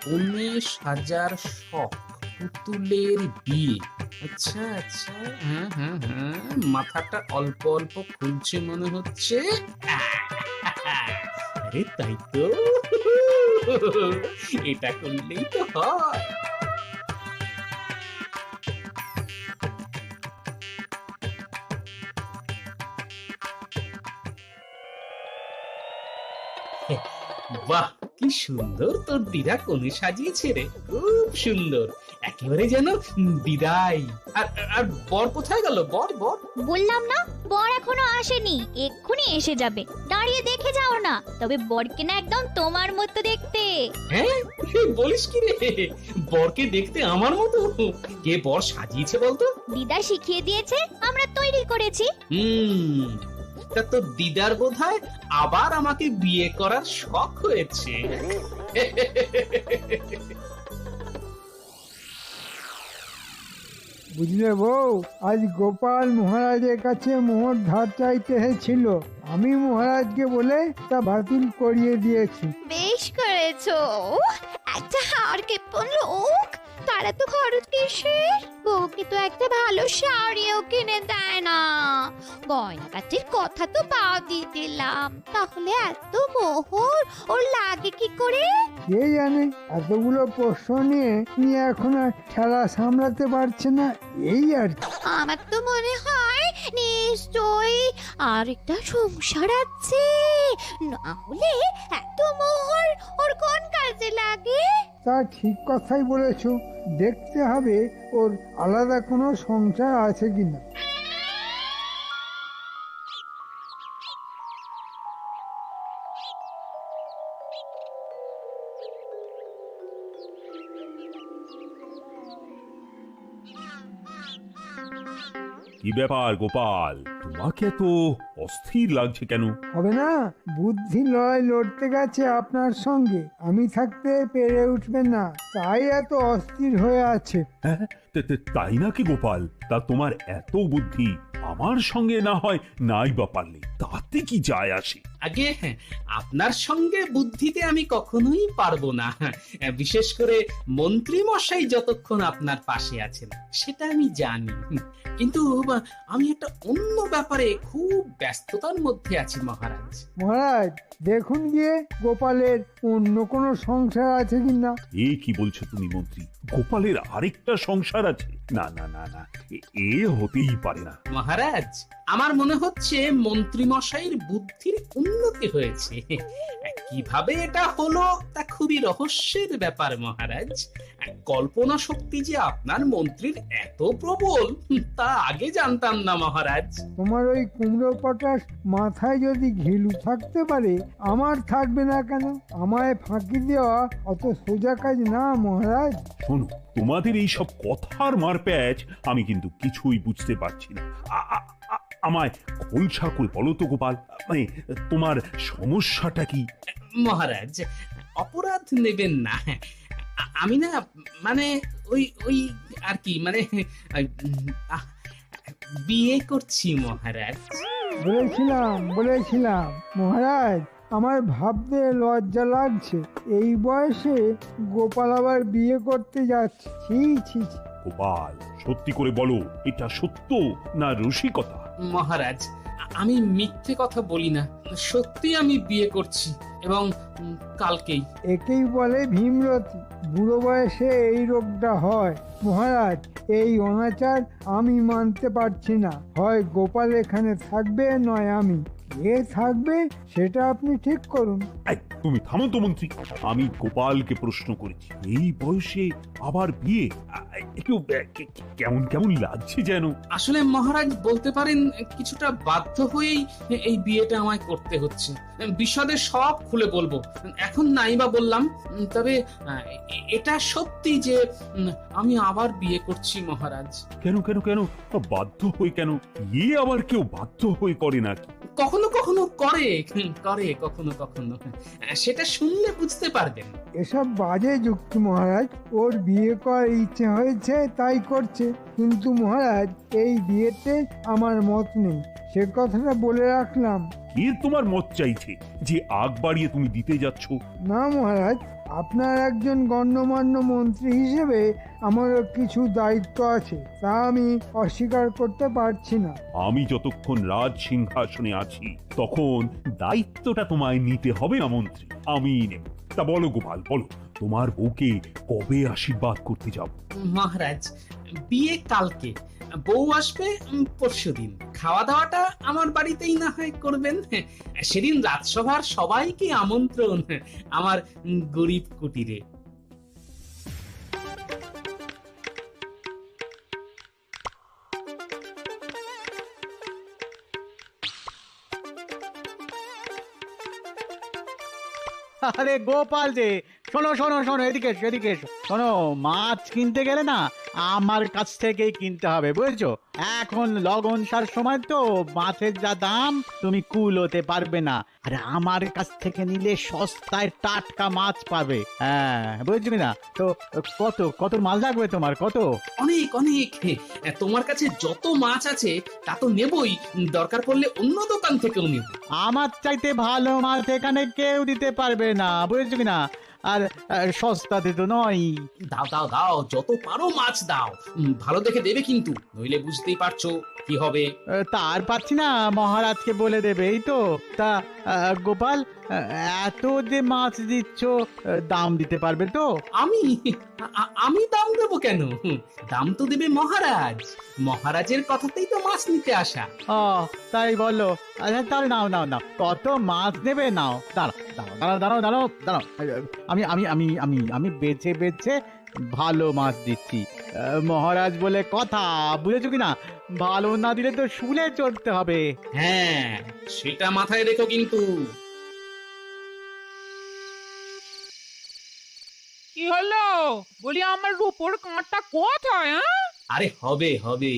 কোণে সাজার শখ, পুতুলের বিয়ে। আচ্ছা আচ্ছা, হ্যাঁ, মাথাটা অল্প অল্প খুলছে মনে হচ্ছে। আরে তাই তো, এটা করলেই তো হয়। বাহ, কি সুন্দর তোর দিদা কোণে সাজিয়েছে রে, খুব সুন্দর, একেবারে যেন দিদাই। আর বর কোথায় গেল? বর বললাম না, বর এখনো আসেনি, এক্ষুনি এসে যাবে। দাঁড়িয়ে দেখে যাও না, তবে বরকে না একদম তোমার মতো দেখতে। হ্যাঁ, বলিস কি রে, বরকে দেখতে আমার মতো? কে বর সাজিয়েছে বলতো? দিদা শিখিয়ে দিয়েছে, আমরা তৈরি করেছি। তা তোর দিদার বোধহয় আবার আমাকে বিয়ে করার শখ হয়েছে। বুঝলে বউ, আজ গোপাল মহারাজের কাছে মোহর ধার চাইতে এসেছিল। আমি মহারাজকে বলে তা বাতিল করিয়ে দিয়েছি। বেশ করেছো, একটা হার কেপন লোক, তারা তো খরচ কিসের? বউকে তো একটা ভালো শাড়িও কিনে দেয় না। গয়নাগাটির কথা তো বাদই দিলাম, তাহলে এত মোহর ওর লাগে কি করে? কে জানে, এতগুলো প্রশ্ন নিয়ে এখন আর খেলা সামলাতে পারছে না, এই আর কি। আমার তো মনে হয় নিশ্চয়ই আর একটা সংসার আছে, না হলে এত মোহর ওর কোন কাজে লাগে? তা ঠিক কথাই বলেছো, দেখতে হবে ওর আলাদা কোনো সংসার আছে কিনা। কি ব্যাপার গোপাল, তোমাকে তো অস্থির লাগছে কেন? হবে না, বুদ্ধি লড়াই লড়তে গেছে আপনার সঙ্গে, আমি থাকতে পেরে উঠবেন না, তাই এত অস্থির হয়ে আছে। হ্যাঁ, তাই নাকি গোপাল? তা তোমার এত বুদ্ধি, আমার সঙ্গে না হয় নাই বা পারলে, তাতে কি যায় আসে? আগে আপনার সঙ্গে বুদ্ধিতে আমি কখনোই পারবো না, বিশেষ করে মন্ত্রী মশাই যতক্ষণ আপনার পাশে আছেন সেটা আমি জানি। কিন্তু আমি একটা অন্য ব্যাপারে খুব ব্যস্ততার মধ্যে আছি মহারাজ। মহারাজ, দেখুন গিয়ে গোপালের অন্য কোনো সংসার আছে কিনা। এ কি বলছো তুমি মন্ত্রী? গোপালের আরেকটা সংসার আছে? না না না না, এ হতেই পারে না মহারাজ। আমার মনে হচ্ছে মন্ত্রী মশাইয়ের বুদ্ধির উন্নতি হয়েছে। কিভাবে এটা হলো তা খুবই রহস্যের ব্যাপার মহারাজ। কল্পনা শক্তি যে আপনার মন্ত্রীর এত প্রবল তা আগে জানতাম না মহারাজ। তোমার ওই কুমড়ো পটাশ মাথায় যদি ঘিলু থাকতে পারে, আমার থাকবে না কেন? আমায় ফাঁকি দেওয়া অত সোজা কাজ না মহারাজ। শোনো, তোমাদের এই সব কথার মারপ্যাচ আমি কিন্তু কিছুই বুঝতে পারছি না। আমায় খোলসা করে বলো তো গোপাল, মানে তোমার সমস্যাটা কি? মহারাজ, অপরাধ নেবেন না, আমি না মানে ওই আর কি, মানে বিয়ে করছি মহারাজ। বলেছিলাম মহারাজ, আমার ভাবতে লজ্জা লাগছে, এই বয়সে গোপাল আবার বিয়ে করতে যাচ্ছে। ছি ছি ছি। গোপাল, সত্যি করে বলো, এটা সত্য না রসিকতা? মহারাজ, আমি মিথ্যে কথা বলি না, সত্যি আমি বিয়ে করছি, এবং কালকেই। একেই বলে ভীমরতি, বুড়ো বয়সে এই রোগটা হয়। মহারাজ, এই অনাচার আমি মানতে পারছি না, হয় গোপাল এখানে থাকবে নয় আমি। কে থাকবে সেটা আপনি ঠিক করুন। তুমি থামো তো মন্ত্রী, আমি গোপালকে প্রশ্ন করেছি, এই বয়সে আবার বিয়ে, একটু কেমন কেমন লাগছে যেন। আসলে মহারাজ বলতে পারেন কিছুটা বাধ্য হয়েই এই বিয়েটা আমায় করতে হচ্ছে। বিশদে সব খুলে বলবো, এখন নাই বা বললাম, তবে এটা সত্যি যে আমি আবার বিয়ে করছি মহারাজ। কেন কেন কেন বাধ্য হয়ে? কেন বিয়ে আবার কেউ বাধ্য হয়ে করে নাকি? কখনো কখনো কখনো করে করে কখনো কখনো, সেটা শুনলে বুঝতে পারবেন। এসব বাজে যুক্তি মহারাজ। ওর বিয়ে করার ইচ্ছে হয়েছে তাই করছে, কিন্তু মহারাজ এই বিয়েতে আমার মত নেই, সে কথাটা বলে রাখলাম। এর তোমার মত চাইছে যে আগ বাড়িয়ে তুমি দিতে যাচ্ছ? না মহারাজ, আপনার একজন গণ্যমান্য মন্ত্রী হিসেবে আমারও কিছু দায়িত্ব আছে, তা আমি অস্বীকার করতে পারছি না। আমি যতক্ষণ রাজ সিংহাসনে আছি তখন দায়িত্বটা তোমায় নিতে হবে না মন্ত্রী, আমি নেব। তা বলো গোপাল, বলো তোমার বউকে কবে আশীর্বাদ করতে যাব? মহারাজ, বিয়ে কালকে, বউ আসবে পরশুদিন। খাওয়া দাওয়াটা আমার বাড়িতেই না হয় করবেন। সেদিন রাজসভার সবাইকে আমন্ত্রণ আমার গরিব কুটিরে। আরে গোপাল যে, শোনো শোনো শোনো, এদিকে এসো, এদিকে এসো। শোনো, মাছ কিনতে গেলে না আমার কাছ থেকেই কিনতে হবে, বুঝেছো? এখন লগনসার সময় তো মাছের যা দাম তুমি কুলোতে পারবে না, আর আমার কাছ থেকে নিলে সস্তায় টাটকা মাছ পাবে। হ্যাঁ, বুঝছো কিনা? তো কত কত মাছ লাগবে তোমার? কত? অনেক অনেক। তোমার কাছে যত মাছ আছে তা তো নেবই, দরকার পড়লে অন্য দোকান থেকেও নেব। আমার চাইতে ভালো মাছ এখানে কেউ দিতে পারবে না, বুঝছো কিনা? আর সস্তাতে তো নয়। দাও দাও দাও, যত পারো মাছ দাও, ভালো দেখে দেবে কিন্তু, নইলে বুঝতেই পারছো কি হবে। তার পাচ্ছি না, মহারাজকে বলে দেবে, এই তো। তা গোপাল, এত যে মাছ দিচ্ছ, দাম দিতে পারবে তো? আমি দাম দেবো কেন? দাম তো দেবে মহারাজ, মহারাজের কথাতেই তো মাছ নিতে আসা। ও তাই বলো? আচ্ছা তাহলে নাও নাও নাও, কত মাছ নেবে নাও। দাঁড়াও দাঁড়াও দাঁড়াও দাঁড়াও দাঁড়াও, আমি আমি আমি আমি আমি বেছে বেছে ভালো মাছ দিচ্ছি। মহারাজ বলে কথা, বুঝেছো কিনা? ভালো না দিলে তো শুলে চড়তে হবে। হ্যাঁ, সেটা মাথায় রেখো কিন্তু। কি হলো? বলি আমার রূপোর কাঁটা কোথায়? আরে হবে হবে,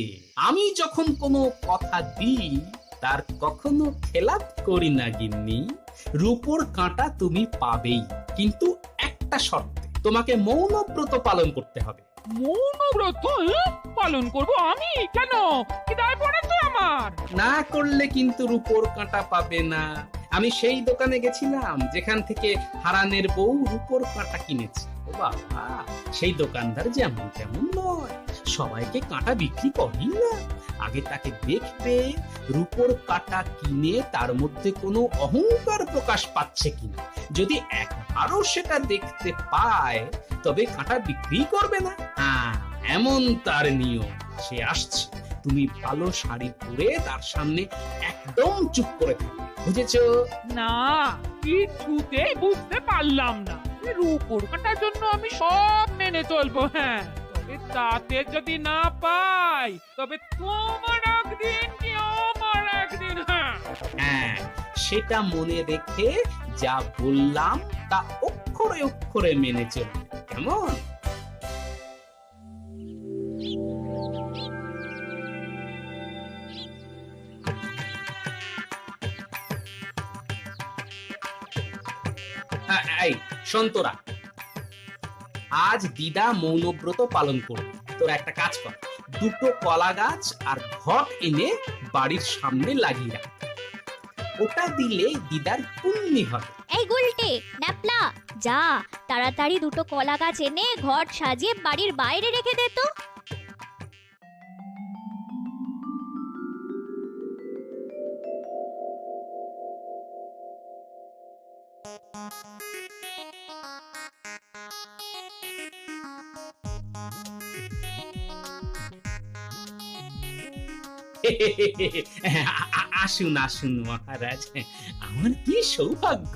আমি যখন কোনো কথা দিই তার কখনো খেলাপ করি না গিন্নি। রূপোর কাঁটা তুমি পাবেই, কিন্তু একটা শর্তে, তোমাকে মৌনব্রত পালন করতে হবে। মৌনব্রত পালন করব আমি? কেন, কি দায় পড়েছে আমার? না করলে কিন্তু রূপোর কাঁটা পাবে না। আমি সেই দোকানে গেছিলাম যেখান থেকে হারানের বউ রূপোর কাঁটা কিনেছে। ও বাবা, সেই দোকানদার যেমন তেমন নয়, সবাইকে কাঁটা বিক্রি করেই না। আগে তাকে দেখবে রূপোর কাঁটা কিনে তার মধ্যে কোনো অহংকার প্রকাশ পাচ্ছে কিনা। যদি একবারও সেটা দেখতে পায় তবে কাঁটা বিক্রি করবে না। হ্যাঁ, এমন তার নিয়ম। সে আসছে, তুমি ভালো শাড়ি পরে তার সামনে একদম চুপ করে থাকবে, বুঝেছো? না, কিছুতেই বুঝতে পারলাম না। রূপোর কাঁটার জন্য আমি সব মেনে চলবো। হ্যাঁ, তবে তাতে যদি না পাই তবে তোমার একদিন কি আমার একদিন। হ্যাঁ, সেটা মনে রেখে যা বললাম তা অক্ষরে অক্ষরে মেনে চলবে, কেমন? এই সন্তরা, আজ দিদা মৌনব্রত পালন করবে। তোরা একটা কাজ কর, দুটো কলা গাছ আর ঘট এনে বাড়ির সামনে লাগিয়ে রাখ। ওটা দিলে দিদার পুণ্যি হবে। এই গুলটে ন্যাপলা, যা তাড়াতাড়ি দুটো কলা গাছ এনে ঘট সাজিয়ে বাড়ির বাইরে রেখে দে তো। আসুন আসুন মহারাজ, আমার কি সৌভাগ্য,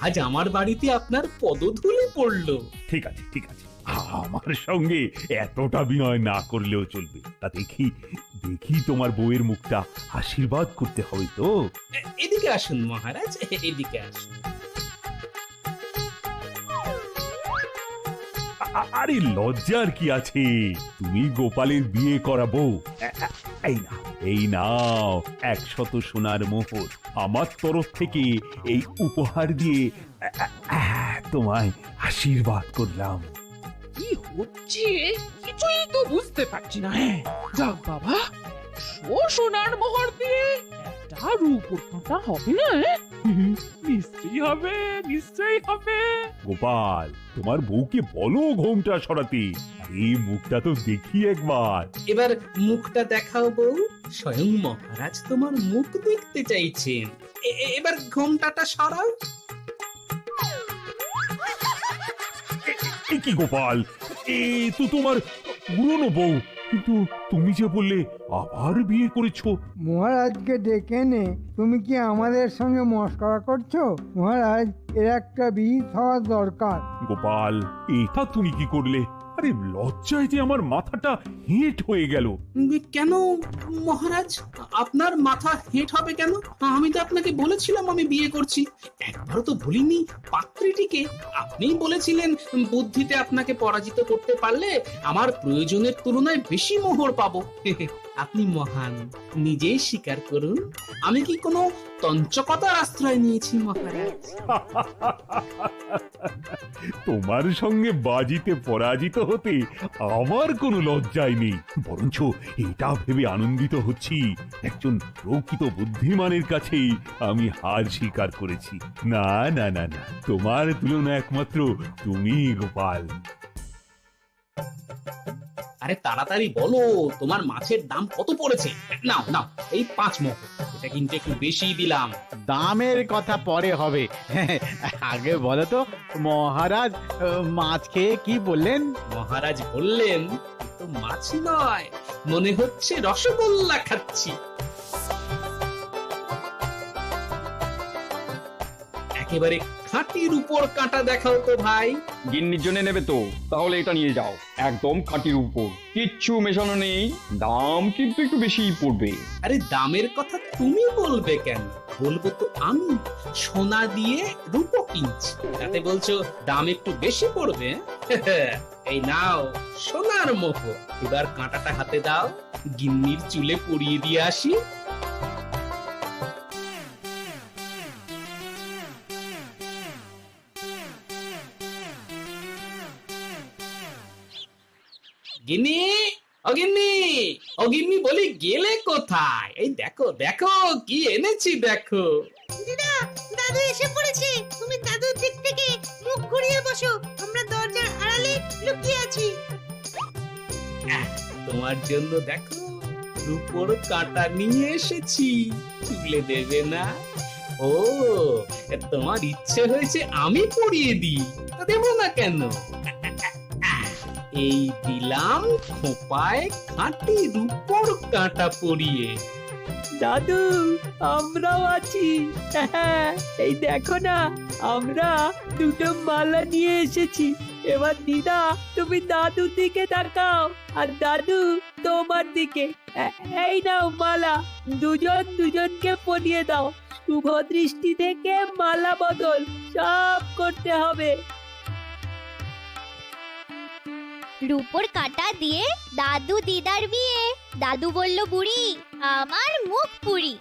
আজ আমার বাড়িতে আপনার পদধূলি পড়লো। ঠিক আছে ঠিক আছে, আমার সঙ্গে এতটা বিনয় না করলেও চলবে। তা দেখি দেখি তোমার বউয়ের মুখটা আশীর্বাদ করতে হবে তো। এদিকে আসুন মহারাজ, এদিকে আসুন। আরে লজ্জার কি আছে, তুমি গোপালের বিয়ে করাবো। এই নাও 100 সোনার মোহর, আমার তরফ থেকে এই উপহার দিয়ে তোমায় আশীর্বাদ করলাম। কি হচ্ছে কিছুই তো বুঝতে পারছি না। হ্যাঁ যাক বাবা, সোনার মোহর দিয়ে একটা রূপোর কাঁটা হবে না? নিশ্চয়ই হবে, নিশ্চয়ই হবে। গোপাল, তোমার বউকে বলো ঘোমটা সরাতে। এই মুখটা তো দেখি একবার। এবার মুখটা দেখাও বউ, স্বয়ং মহারাজ তোমার মুখ দেখতে চাইছেন। এবার ঘোমটাটা সরাও। কি গোপাল, এ তো তোমার পুরনো বউ, কিন্তু তুমি যে বললে আবার বিয়ে করেছো। মহারাজকে ডেকে নে, তুমি কি আমাদের সঙ্গে মস্করা করছো? মহারাজ, এর একটা বিহিত হওয়া দরকার। গোপাল, এটা তুমি কি করলে? আরে লজ্জায় যে আমার মাথাটা হেঁট হয়ে গেল। কেন মহারাজ, আপনার মাথা হেঁট হবে কেন? আমি তো আপনাকে বলেছিলাম আমি বিয়ে করছি। একবারও তো ভুলিনি পাত্রীটিকে। আপনিই বলেছিলেন বুদ্ধিতে আপনাকে পরাজিত করতে পারলে আমার প্রয়োজনের তুলনায় বেশি মোহর পাবো। আপনি মহান, নিজেই স্বীকার করুন। আমি কি কোনো তঞ্চকতার আশ্রয় নিয়েছি মহারাজ? তোমার সঙ্গে বাজিতে পরাজিত হতে আমার কোনো লজ্জাই নেই, বরঞ্চ এটা ভেবে আনন্দিত হচ্ছি একজন প্রকৃত বুদ্ধিমানের কাছেই আমি হার স্বীকার করেছি। না না না না, তোমার তুলনা একমাত্র তুমি গোপাল। আরে তাড়াতাড়ি বলো, তোমার মাছের দাম কত পড়েছে? নাও নাও, এই 5 মোহর। এটা কিন্তু একটু বেশি দিলাম। দামের কথা পরে হবে, আগে বলো তো মহারাজ মাছ খেয়ে কি বললেন? মহারাজ বললেন তো মাছ নয়, মনে হচ্ছে রসগোল্লা খাচ্ছি। একেবারে খাঁটির উপর কাঁটা দেখাও তো ভাই। গিন্নির জন্য নেবে তো, তাহলে এটা নিয়ে যাও। একদম খাঁটির উপর, কিচ্ছু মেশানো নেই। দাম কিন্তু একটু বেশিই পড়বে। আরে দামের কথা তুমি বলবে কেন? বলবো তো আমি। সোনা দিয়ে রূপো কিনছি, তাতে বলছো দাম একটু বেশি পড়বে? এই নাও সোনার মোহর। এবার কাঁটাটা হাতে দাও, গিন্নির চুলে পরিয়ে দিয়ে আসি। গিন্নি, অগিন্নি, অগিন্নি বলি গেলে কোথায়? এই দেখো দেখো কি এনেছি দেখো। দিদা, দাদু এসে পড়েছে। তুমি দাদুর দিক থেকে মুখ ঘুরিয়ে বসো, আমরা দরজার আড়ালে লুকিয়ে আছি। তোমার জন্য দেখো রূপোর কাঁটা নিয়ে এসেছি, চুলে দেবে না? ও, তোমার ইচ্ছে হয়েছে আমি পরিয়ে দিই, তা দেবো না কেন? এই দিলাম খোপায় খাঁটি রূপোর কাঁটা পরিয়ে। দাদু, আমরাও আছি। এই দেখো না, আমরা 2টো মালা নিয়ে এসেছি। এবার দিদা তুমি দাদুর দিকে তাকাও, আর দাদু তোমার দিকে। এই নাও মালা, দুজন দুজনকে পরিয়ে দাও। শুভ দৃষ্টি থেকে মালা বদল সব করতে হবে। রূপোর কাঁটা দিয়ে দাদু দিদার বিয়ে। দাদু বলল বুড়ি, আমার মুখ পুরি।